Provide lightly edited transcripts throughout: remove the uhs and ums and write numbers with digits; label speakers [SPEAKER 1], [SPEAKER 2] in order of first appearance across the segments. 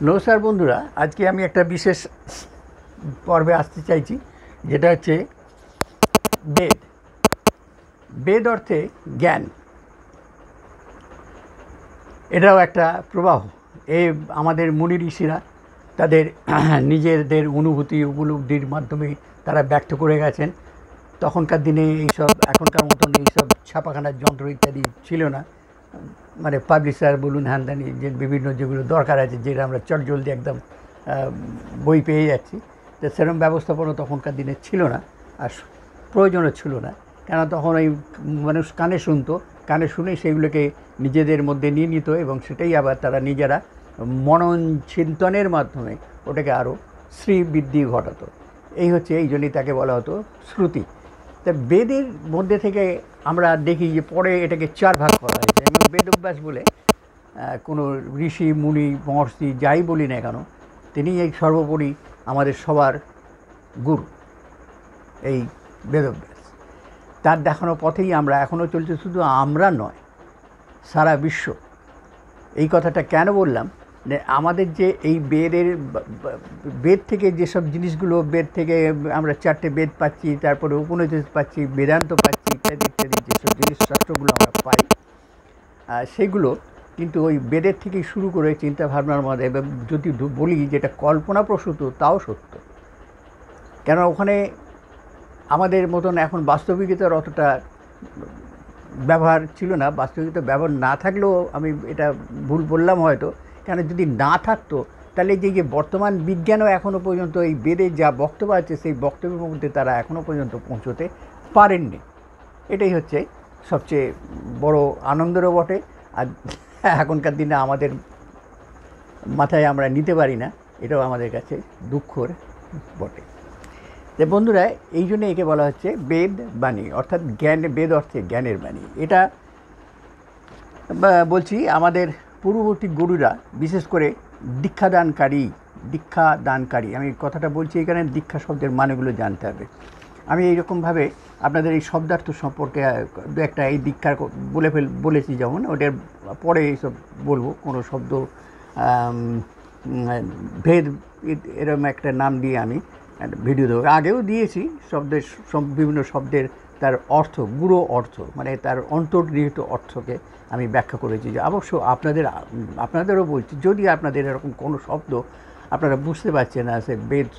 [SPEAKER 1] নমস্কার বন্ধুরা, আজকে আমি একটা বিশেষ পর্বে আসতে চাইছি, যেটা হচ্ছে বেদ। বেদ অর্থে জ্ঞান, এটাও একটা প্রবাহ। এই আমাদের মুনি ঋষিরা তাদের নিজেদের অনুভূতি উপলব্ধির মাধ্যমে তারা ব্যক্ত করে গেছেন। তখনকার দিনে এইসব এখনকার মতন এইসব ছাপাখানার যন্ত্র ইত্যাদি ছিল না। মানে পাবলিশার বলুন, হ্যানদানি যে বিভিন্ন যেগুলো দরকার আছে, যেটা আমরা চটজলদি একদম বই পেয়ে যাচ্ছি, তো সেরকম ব্যবস্থাপনা তখনকার দিনে ছিল না, আর প্রয়োজনও ছিল না। কেন তখন ওই মানুষ কানে শুনতো, কানে শুনে সেগুলোকে নিজেদের মধ্যে নিয়ে নিত এবং সেটাই আবার তারা নিজেরা মনন চিন্তনের মাধ্যমে ওটাকে আরও শ্রীবৃদ্ধি ঘটাতো। এই হচ্ছে, এই জন্যই তাকে বলা হতো শ্রুতি। তা বেদের মধ্যে থেকে আমরা দেখি যে পরে এটাকে চার ভাগ করা হয়েছে, এবং বেদব্যাস বলে কোনো ঋষি মুনি মহর্ষি যাই বলি না কেন, তিনি এই সর্বোপরি আমাদের সবার গুরু, এই বেদব্যাস। তার দেখানো পথেই আমরা এখনও চলছে, শুধু আমরা নয়, সারা বিশ্ব। এই কথাটা কেন বললাম, যে আমাদের যে এই বেদ থেকে যেসব জিনিসগুলো, বেদ থেকে আমরা চারটে বেদ পাচ্ছি, তারপরে উপনিষদ পাচ্ছি, বেদান্ত পাচ্ছি, ইত্যাদি ইত্যাদি যেসব জিনিসশাস্ত্রগুলো আমরা পাই, সেগুলো কিন্তু ওই বেদের থেকেই শুরু করে চিন্তাভাবনার মধ্যে, এবং যদি বলি যেটা কল্পনাপ্রসূত, তাও সত্য। কেন ওখানে আমাদের মতন এখন বাস্তবিকতার অতটা ব্যবহার ছিল না। বাস্তবিকতা ব্যবহার না থাকলেও আমি এটা ভুল বললাম হয়তো, কেন যদি না থাকতো তাহলে যে বর্তমান বিজ্ঞানও এখনও পর্যন্ত এই বেদের যা বক্তব্য আছে, সেই বক্তব্যের মধ্যে তারা এখনও পর্যন্ত পৌঁছতে পারেননি। এটাই হচ্ছে সবচেয়ে বড় আনন্দেরও বটে। আর এখনকার দিনে আমাদের মাথায় আমরা নিতে পারি না, এটাও আমাদের কাছে দুঃখর বটে। যে বন্ধুরা, এই জন্য একে বলা হচ্ছে বেদ বাণী, অর্থাৎ জ্ঞান। বেদ অর্থে জ্ঞানের বাণী। এটা বলছি আমাদের পূর্ববর্তী গুরুরা, বিশেষ করে দীক্ষাদানকারী, আমি কথাটা বলছি এখানে, দীক্ষা শব্দের মানেগুলো জানতে হবে। আমি এইরকমভাবে আপনাদের এই শব্দার্থ সম্পর্কে দু একটা এই দীক্ষার বলেছি, যেমন ওটার পরে এইসব বলবো। কোনো শব্দ ভেদ এরকম একটা নাম দিয়ে আমি ভিডিও দেবো, আগেও দিয়েছি। বিভিন্ন শব্দের তার অর্থ, গূঢ় অর্থ, মানে তার অন্তর্নিহিত অর্থকে আমি ব্যাখ্যা করেছি। যে অবশ্য আপনাদেরও বলছি, যদি আপনাদের এরকম কোনো শব্দ আপনারা বুঝতে পারছেন না, সে বেদ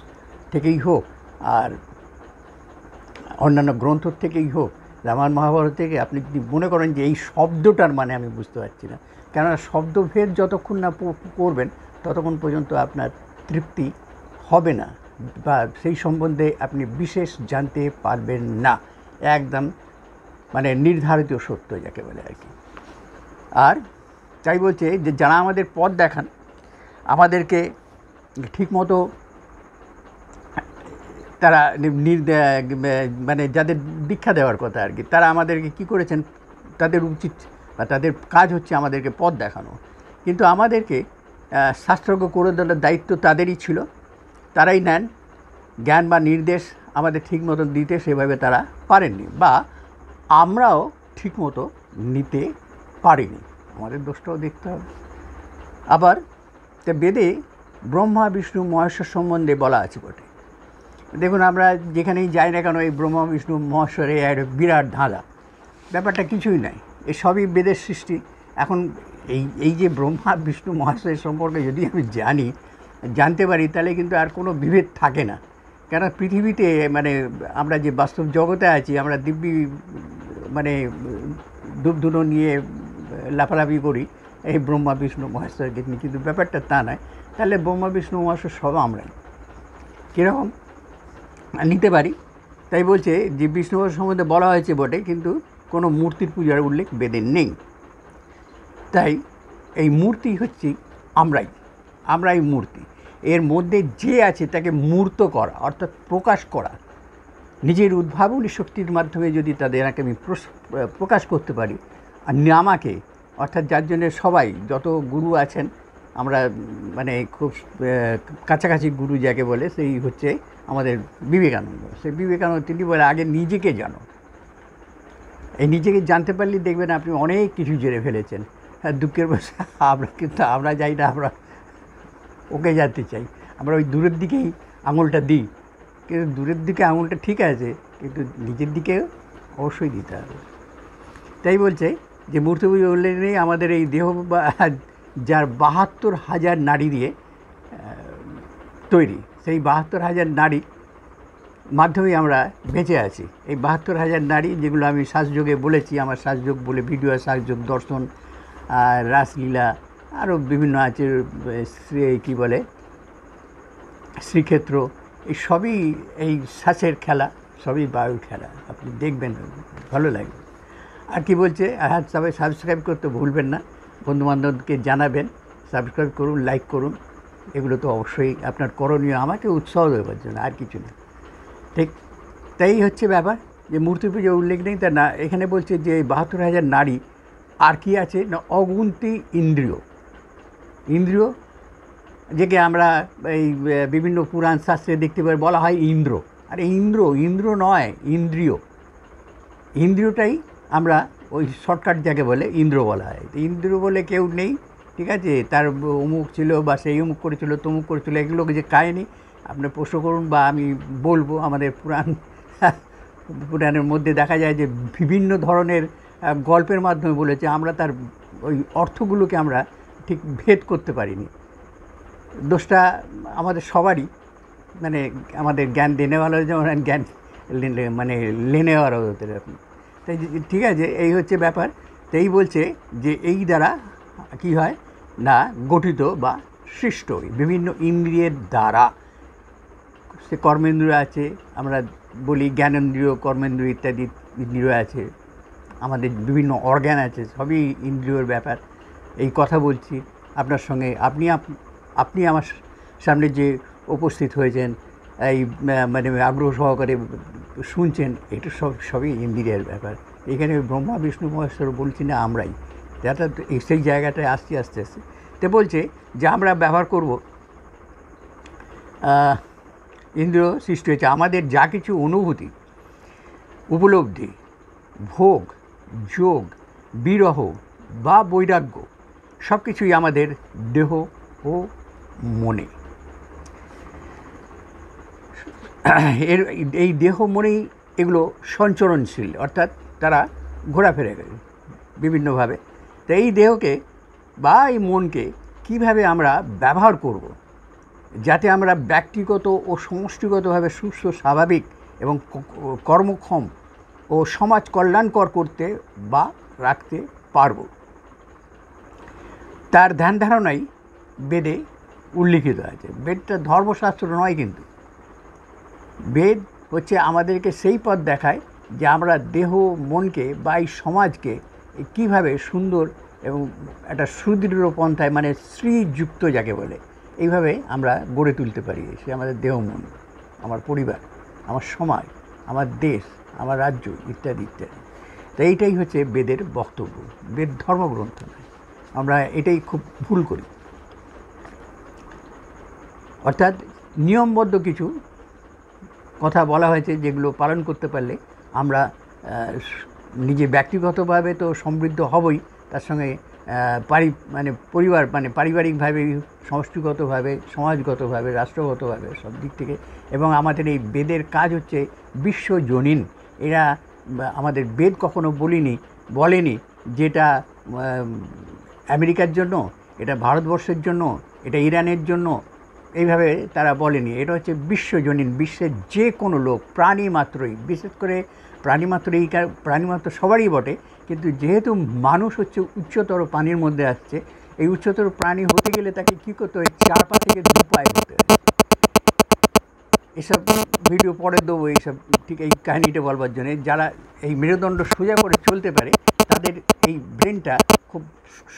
[SPEAKER 1] থেকেই হোক আর অন্যান্য গ্রন্থ থেকেই হোক, রামায়ণ মহাভারত থেকে, আপনি যদি মনে করেন যে এই শব্দটার মানে আমি বুঝতে পারছি না, কেননা শব্দভেদ যতক্ষণ না করবেন ততক্ষণ পর্যন্ত আপনার তৃপ্তি হবে না, বা সেই সম্বন্ধে আপনি বিশেষ জানতে পারবেন না। একদম মানে নির্ধারিত সত্য যাকে বলে আর কি। আর তাই বলছে যে যারা আমাদের পথ দেখান, আমাদেরকে ঠিকমতো তারা মানে যাদের দীক্ষা দেওয়ার কথা আর কি, তারা আমাদেরকে কী করেছেন, তাদের উচিত বা তাদের কাজ হচ্ছে আমাদেরকে পথ দেখানো। কিন্তু আমাদেরকে শাস্ত্রজ্ঞ করে দেওয়ার দায়িত্ব তাদেরই ছিল। তারাই নেন জ্ঞান বা নির্দেশ আমাদের ঠিক মতো দিতে, সেভাবে তারা পারেননি, বা আমরাও ঠিক মতো নিতে পারিনি। আমাদের দোষটাও দেখতে হবে। আবার বেদে ব্রহ্মা বিষ্ণু মহেশ্বর সম্বন্ধে বলা আছে বটে। দেখুন, আমরা যেখানেই যাই না কেন, এই ব্রহ্মা বিষ্ণু মহেশ্বরে এক বিরাট ধাঁধা। ব্যাপারটা কিছুই নাই, এসবই বেদের সৃষ্টি। এখন এই যে ব্রহ্মা বিষ্ণু মহেশ্বরের সম্পর্কে যদি আমি জানতে পারি, তাহলে কিন্তু আর কোনো বিভেদ থাকে না। কেন পৃথিবীতে মানে আমরা যে বাস্তব জগতে আছি, আমরা দিব্যি মানে ধূপধুনো নিয়ে লাফালাফি করি এই ব্রহ্মা বিষ্ণু মহেশ্বরকে নিয়ে, কিন্তু ব্যাপারটা তা নয়। তাহলে ব্রহ্মা বিষ্ণু মহেশ্বর সব আমরাই কীরকম নিতে পারি। তাই বলছে যে বিষ্ণু সম্বন্ধে বলা হয়েছে বটে, কিন্তু কোনো মূর্তির পূজার উল্লেখ বেদে নেই। তাই এই মূর্তি হচ্ছে আমরাই মূর্তি। এর মধ্যে যে আছে তাকে মূর্ত করা, অর্থাৎ প্রকাশ করা, নিজের উদ্ভাবনী শক্তির মাধ্যমে যদি তাদেরকে আমি প্রকাশ করতে পারি, আর আমাকে, অর্থাৎ যার জন্যে সবাই যত গুরু আছেন, আমরা মানে খুব কাছাকাছি গুরু যাকে বলে, সেই হচ্ছে আমাদের বিবেকানন্দ। সেই বিবেকানন্দ তিনি বলে, আগে নিজেকে জানো। এই নিজেকে জানতে পারলে দেখবেন আপনি অনেক কিছু জেনে ফেলেছেন। দুঃখের বসে আমরা যাই না, আমরা ওকে জানতে চাই। আমরা ওই দূরের দিকেই আঙুলটা দিই, কিন্তু দূরের দিকে আঙুলটা ঠিক আছে, কিন্তু নিজের দিকে অবশ্যই দিতে হবে। তাই বলছে যে মূর্তি পুজো উল্লেখে আমাদের এই দেহ বা যার ৭২,০০০ নাড়ি দিয়ে তৈরি, সেই ৭২,০০০ নাড়ি মাধ্যমেই আমরা বেঁচে আছি। এই ৭২,০০০ নারী, যেগুলো আমি শ্বাসযোগে বলেছি, আমার শ্বাসযোগ বলে ভিডিও, শ্বাসযোগ দর্শন, রাসলীলা, আরও বিভিন্ন আছে, কী বলে শ্রীক্ষেত্র, এই সবই এই শ্বাসের খেলা, সবই বায়ুর খেলা। আপনি দেখবেন, ভালো লাগবে। আর কি বলছে, হ্যাঁ সবাই সাবস্ক্রাইব করতে ভুলবেন না, বন্ধুবান্ধবকে জানাবেন, সাবস্ক্রাইব করুন, লাইক করুন, এগুলো তো অবশ্যই আপনার করণীয়, আমাকে উৎসাহ দেওয়ার জন্য, আর কিছু না। ঠিক তাই হচ্ছে ব্যাপার, যে মূর্তি পুজো উল্লেখ নেই তা না। এখানে বলছে যে ৭২,০০০ নারী, আর কি আছে না, অগুন্তি ইন্দ্রিয়, ইন্দ্রিয় যেকে আমরা এই বিভিন্ন পুরাণ শাস্ত্রে দেখতে পাই, বলা হয় ইন্দ্র। আরে ইন্দ্র, ইন্দ্র নয়, ইন্দ্রিয়। ইন্দ্রিয়টাই আমরা ওই শর্টকাট যাকে বলে ইন্দ্র বলা হয়। ইন্দ্র বলে কেউ নেই, ঠিক আছে, তার অমুক ছিল বা সেই অমুক করেছিল, তমুক করেছিল, এগুলোকে যে কাহিনি আপনি প্রশ্ন করুন বা আমি বলবো। আমাদের পুরাণের মধ্যে দেখা যায় যে বিভিন্ন ধরনের গল্পের মাধ্যমে বলেছে, আমরা তার ওই অর্থগুলোকে আমরা ঠিক ভেদ করতে পারিনি। দোষটা আমাদের সবারই, মানে আমাদের জ্ঞান দেনেওয়ালা যেমন জ্ঞান মানে লেনেওয়ালা হতে আপনি। তাই ঠিক আছে, এই হচ্ছে ব্যাপার। তাই বলছে যে এই দ্বারা কি হয় না, গঠিত বা সৃষ্ট বিভিন্ন ইন্দ্রিয়ের দ্বারা। সে কর্মেন্দ্রিয় আছে, আমরা বলি জ্ঞানেন্দ্রিয়, কর্মেন্দ্রিয় ইত্যাদি ইন্দ্রিয় আছে, আমাদের বিভিন্ন অর্গ্যান আছে, সবই ইন্দ্রিয়র ব্যাপার। এই কথা বলছি আপনার সঙ্গে, আপনি আমার সামনে যে উপস্থিত হয়েছেন, এই মানে আগ্রহ সহকারে শুনছেন, এটা সবই ইন্দ্রিয়ের ব্যাপার। এখানে ব্রহ্মা বিষ্ণু মহেশ্বর বলছি না, আমরাই যাতে সেই জায়গাটায় আসছি আস্তে আস্তে। তো বলছে যে আমরা ব্যবহার করব ইন্দ্রিয় সৃষ্টি হয়েছে, আমাদের যা কিছু অনুভূতি, উপলব্ধি, ভোগ, যোগ, বিরহ বা বৈরাগ্য, সব কিছুই আমাদের দেহ ও মনে। এই দেহ মনেই এগুলো সঞ্চরণশীল, অর্থাৎ তারা ঘোরাফেরা করে বিভিন্নভাবে। তো এই দেহকে বা এই মনকে কীভাবে আমরা ব্যবহার করব, যাতে আমরা ব্যক্তিগত ও সমষ্টিগতভাবে সুস্থ, স্বাভাবিক এবং কর্মক্ষম ও সমাজ কল্যাণকর করতে বা রাখতে পারব, তার ধ্যান ধারণাই বেদে উল্লিখিত আছে। বেদটা ধর্মশাস্ত্র নয়, কিন্তু বেদ হচ্ছে আমাদেরকে সেই পথ দেখায় যে আমরা দেহ মনকে বা এই সমাজকে কীভাবে সুন্দর এবং একটা সুদৃঢ় পন্থায়, মানে শ্রীযুক্ত যাকে বলে, এইভাবে আমরা গড়ে তুলতে পারি। সে আমাদের দেহ মন, আমার পরিবার, আমার সমাজ, আমার দেশ, আমার রাজ্য ইত্যাদি ইত্যাদি। তো এইটাই হচ্ছে বেদের বক্তব্য। বেদ ধর্মগ্রন্থ নয়, আমরা এটাই খুব ভুল করি। অর্থাৎ নিয়মবদ্ধ কিছু কথা বলা হয়েছে, যেগুলো পালন করতে পারলে আমরা নিজে ব্যক্তিগতভাবে তো সমৃদ্ধ হবই, তার সঙ্গে পরিবার মানে পারিবারিকভাবে, সমষ্টিগতভাবে, সমাজগতভাবে, রাষ্ট্রগতভাবে, সব দিক থেকে। এবং আমাদের এই বেদের কাজ হচ্ছে বিশ্বজনীন। এরা আমাদের বেদ কখনো বলেনি যেটা আমেরিকার জন্য, এটা ভারতবর্ষের জন্য, এটা ইরানের জন্য, এইভাবে তারা বলেনি। এটা হচ্ছে বিশ্বজনীন, বিশ্বের যে কোনো লোক, প্রাণী মাত্রই, বিশেষ করে প্রাণীমাত্র সবারই বটে, কিন্তু যেহেতু মানুষ হচ্ছে উচ্চতর প্রাণীর মধ্যে আসছে, এই উচ্চতর প্রাণী হতে গেলে তাকে কী করতে হয়, 4 পা থেকে 2 পায়ে হতে হয়। এসব ভিডিও পরে দেবো, এইসব ঠিক এই কাহিনিটা বলবার জন্যে। যারা এই মেরুদণ্ড সোজা করে চলতে পারে, তাদের এই ব্রেনটা খুব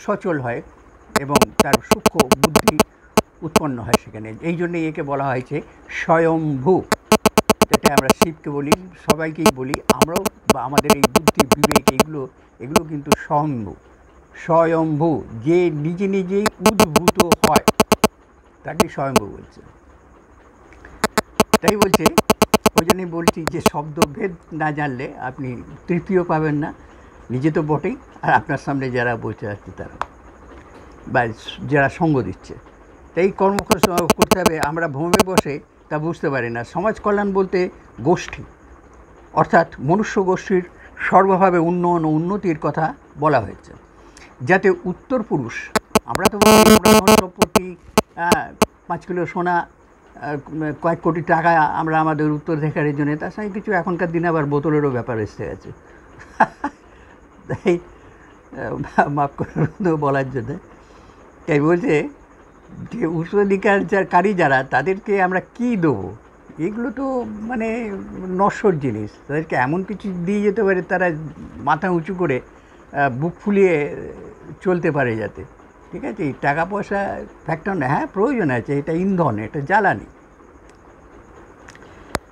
[SPEAKER 1] সচল হয় এবং তার সূক্ষ্ম বুদ্ধি উৎপন্ন হয় সেখানে। এই জন্যই একে বলা হয়েছে স্বয়ম্ভু। যেটা আমরা শিবকে বলি, সবাইকেই বলি, আমরাও, বা আমাদের এই বুদ্ধি, বিবেক, এগুলো কিন্তু স্বয়ম্ভু, যে নিজে নিজেই উদ্ভূত হয়, তাকে স্বয়ম্ভু বলছে। তাই বলছে, ওই জন্যই বলছি যে শব্দভেদ না জানলে আপনি তৃতীয় পাবেন না, নিজে তো বটেই, আর আপনার সামনে যারা বসে আছে তারা, বা যারা সঙ্গ দিচ্ছে। তাই কর্ম করতে হবে। আমরা ভূমে বসে তা বুঝতে পারি না। সমাজ কল্যাণ বলতে গোষ্ঠী, অর্থাৎ মনুষ্য গোষ্ঠীর সর্বভাবে উন্নয়ন ও উন্নতির কথা বলা হয়েছে, যাতে উত্তর পুরুষ, আমরা তো বলি আমরা সম্পত্তি 5 কিলো সোনা, কয়েক কোটি টাকা আমরা আমাদের উত্তরাধিকারের জন্য, তার সঙ্গে কিছু এখনকার দিনে আবার বোতলেরও ব্যাপার এসে গেছে। তাই মাফ করে বলার জন্য তাই বলছে যে উত্তরাধিকারী যারা, তাদেরকে আমরা কী দেবো? এগুলো তো মানে নশ্বর জিনিস। তাদেরকে এমন কিছু দিয়ে যেতে পারে তারা মাথা উঁচু করে বুক ফুলিয়ে চলতে পারে যাতে, ঠিক আছে? এই টাকা পয়সা ফ্যাক্টর না, হ্যাঁ প্রয়োজন আছে, এটা ইন্ধন, এটা জ্বালানি।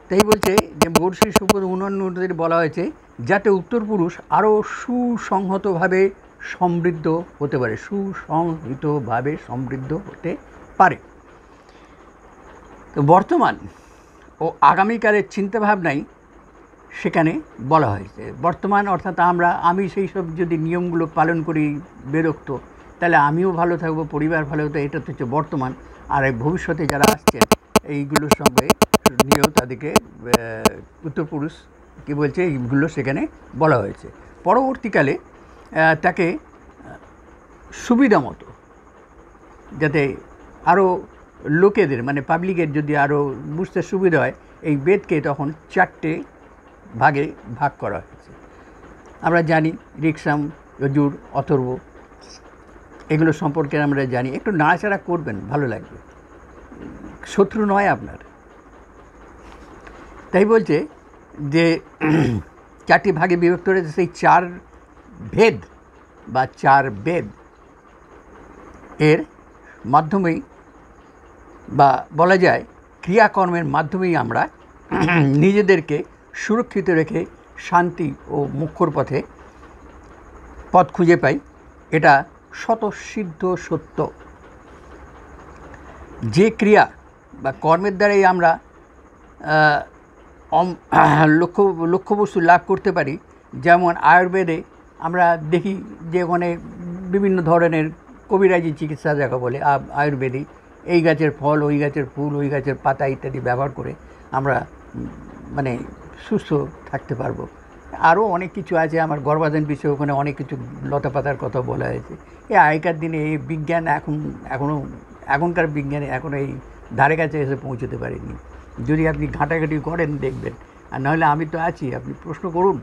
[SPEAKER 1] তাই বলছে যে বর্ষির সুপদ উন্নয়ন বলা হয়েছে যাতে উত্তর পুরুষ আরও সুসংহতভাবে সমৃদ্ধ হতে পারে, সুসংহিতভাবে সমৃদ্ধ হতে পারে। তো বর্তমান ও আগামীকালের চিন্তাভাবনাই সেখানে বলা হয়েছে। বর্তমান অর্থাৎ আমি সেই সব যদি নিয়মগুলো পালন করি বেরোক্ত, তাহলে আমিও ভালো থাকবো, পরিবার ভালো হতো, এটা তো হচ্ছে বর্তমান। আর ভবিষ্যতে যারা আসছেন এইগুলোর সঙ্গে নিয়েও তাদেরকে উত্তরপুরুষ কী বলছে এইগুলো সেখানে বলা হয়েছে। পরবর্তীকালে তাকে সুবিধা মতো যাতে আরও লোকেদের মানে পাবলিকের যদি আরও বুঝতে সুবিধা হয়, এই বেদকে তখন 4টে ভাগে ভাগ করা হয়েছে। আমরা জানি ঋক্সাম, যজুর, অথর্ব, এগুলো সম্পর্কে আমরা জানি। একটু নাড়াচাড়া করবেন, ভালো লাগবে, শত্রু নয় আপনার। তাই বলছে যে 4টি ভাগে বিভক্ত রয়েছে, সেই 4 ভেদ বা 4 বেদ এর মাধ্যমেই বা বলা যায় ক্রিয়াকর্মের মাধ্যমেই আমরা নিজেদেরকে সুরক্ষিত রেখে শান্তি ও মুখ্যর পথ খুঁজে পাই। এটা স্বতঃসিদ্ধ সত্য। যে ক্রিয়া বা কর্মের দ্বারাই আমরা লক্ষ্যবস্তু লাভ করতে পারি, যেমন আয়ুর্বেদে আমরা দেখি যে ওখানে বিভিন্ন ধরনের কবিরাজি চিকিৎসা যাকে বলে আয়ুর্বেদে, এই গাছের ফল, ওই গাছের ফুল, ওই গাছের পাতা ইত্যাদি ব্যবহার করে আমরা মানে সুস্থ থাকতে পারবো। আরও অনেক কিছু আছে, আমার গর্ভাধান বিষয়ে ওখানে অনেক কিছু লতা পাতার কথা বলা হয়েছে। এই আগেকার দিনে এই বিজ্ঞান এখনকার বিজ্ঞানে এখনও এই ধারে কাছে এসে পৌঁছতে পারেনি। যদি আপনি ঘাঁটাঘাঁটি করেন দেখবেন, আর নাহলে আমি তো আছি, আপনি প্রশ্ন করুন,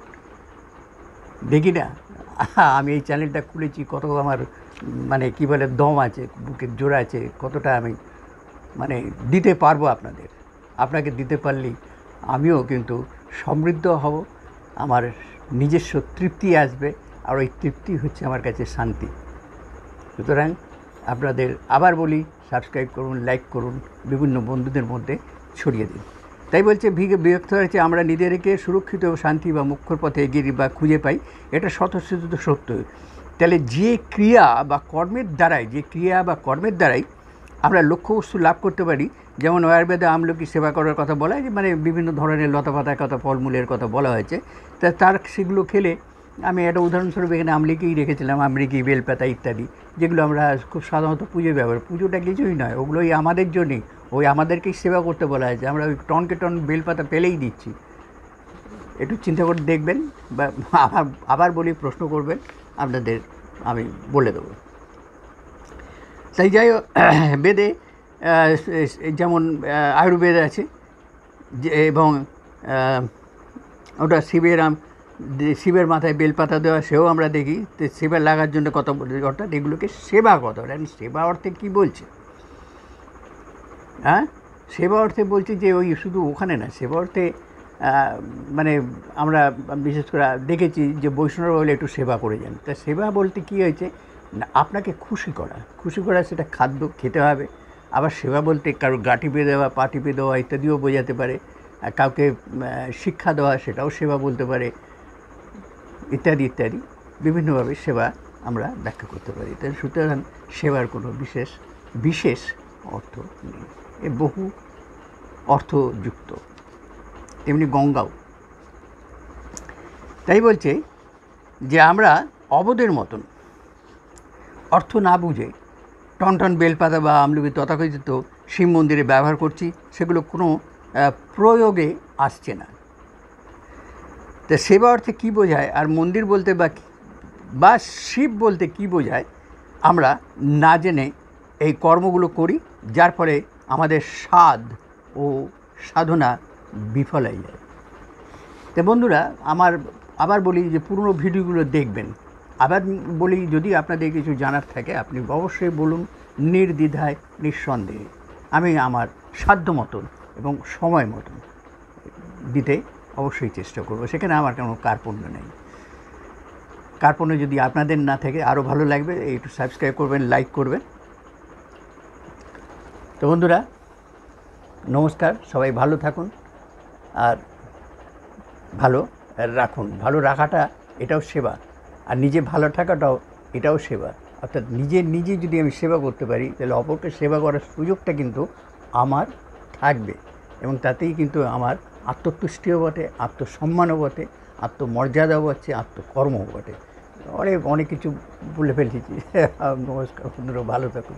[SPEAKER 1] দেখি না আমি এই চ্যানেলটা খুলেছি, কত আমার মানে কী বলে দম আছে, বুকের জোর আছে, কতটা আমি মানে দিতে পারবো আপনাকে দিতে পারলেই আমিও কিন্তু সমৃদ্ধ হব, আমার নিজস্ব তৃপ্তি আসবে, আর ওই তৃপ্তি হচ্ছে আমার কাছে শান্তি। সুতরাং আপনাদের আবার বলি, সাবস্ক্রাইব করুন, লাইক করুন, বিভিন্ন বন্ধুদের মধ্যে ছড়িয়ে দিন। তাই বলছে বিরক্ত হয়েছে আমরা নিজেদেরকে সুরক্ষিত শান্তি বা মুখ্যর পথে এগিয়ে বা খুঁজে পাই, এটা স্বতঃসিদ্ধ সত্য। তাহলে যে ক্রিয়া বা কর্মের দ্বারাই আমরা লক্ষ্যবস্তু লাভ করতে পারি, যেমন আয়ুর্বেদে আমলকি সেবা করার কথা বলা হয়, মানে বিভিন্ন ধরনের লতাপাতার কথা, ফলমূলের কথা বলা হয়েছে। তার সেগুলো খেলে, আমি একটা উদাহরণস্বরূপ এখানে আমলকিই রেখেছিলাম, আমলকি, বেলপাতা ইত্যাদি, যেগুলো আমরা খুব সাধারণত পুজোয় ব্যবহার, পুজোটা কিছুই নয়, ওগুলোই আমাদের জন্যই, ওই আমাদেরকেই সেবা করতে বলা হয়েছে। আমরা ওই টনকে টন বেলপাতা পেলেই দিচ্ছি। একটু চিন্তা করে দেখবেন, বা আবার বলি, প্রশ্ন করবেন, আপনাদের আমি বলে দেবো। তাই যাই হোক, বেদে যেমন আয়ুর্বেদ আছে এবং ওটা শিবের মাথায় বেলপাতা দেওয়া, সেও আমরা দেখি। তো সেবা লাগার জন্য কত, অর্থাৎ এগুলোকে সেবা কত, সেবা অর্থে কী বলছে? হ্যাঁ, সেবা অর্থে বলছি যে ওই শুধু ওখানে না, সেবা অর্থে মানে আমরা বিশেষ করে দেখেছি যে বৈষ্ণব বলে একটু সেবা করে যান। তা সেবা বলতে কী হয়েছে না, আপনাকে খুশি করা, সেটা খাদ্য খেতে হবে। আবার সেবা বলতে কারোর গা টিপে দেওয়া, পা টিপে দেওয়া ইত্যাদিও বোঝাতে পারে। কাউকে শিক্ষা দেওয়া, সেটাও সেবা বলতে পারে, ইত্যাদি ইত্যাদি বিভিন্নভাবে সেবা আমরা ব্যাখ্যা করতে পারি। তাই সুতরাং সেবার কোনো বিশেষ অর্থ নেই, এ বহু অর্থযুক্ত। তেমনি গঙ্গাও। তাই বলছে যে আমরা অবধের মতন অর্থ না বুঝে টনটন বেলপাতা বা আমলকি তথাকথিত শিব মন্দিরে ব্যবহার করছি, সেগুলো কোনো প্রয়োগে আসছে না। তা সেবা অর্থে কী বোঝায় আর মন্দির বলতে বা শিব বলতে কী বোঝায় আমরা না জেনে এই কর্মগুলো করি, যার ফলে আমাদের সাধ ও সাধনা বিফল হয়ে যায়। তো বন্ধুরা, আবার বলি যে পুরনো ভিডিওগুলো দেখবেন। আবার বলি, যদি আপনাদের কিছু জানার থাকে আপনি অবশ্যই বলুন, নির্দ্বিধায় নিঃসন্দেহে। আমি আমার সাধ্য মতন এবং সময় মতন দিতে অবশ্যই চেষ্টা করব, সেখানে আমার কোনো কার্পণ্য নেই। কার্পণ্য যদি আপনাদের না থাকে আরও ভালো লাগবে। একটু সাবস্ক্রাইব করবেন, লাইক করবেন। তো বন্ধুরা, নমস্কার, সবাই ভালো থাকুন আর ভালো রাখুন। ভালো রাখাটা এটাও সেবা, আর নিজে ভালো থাকাটাও এটাও সেবা। অর্থাৎ নিজে যদি আমি সেবা করতে পারি, তাহলে অপরকে সেবা করার সুযোগটা কিন্তু আমার থাকবে, এবং তাতেই কিন্তু আমার আত্মতুষ্টিও বটে, আত্মসম্মানও বটে, আত্মমর্যাদাও বটে, আত্মকর্মও বটে। অনেক কিছু বলে ফেলেছি। নমস্কার বন্ধুরা, ভালো থাকুন।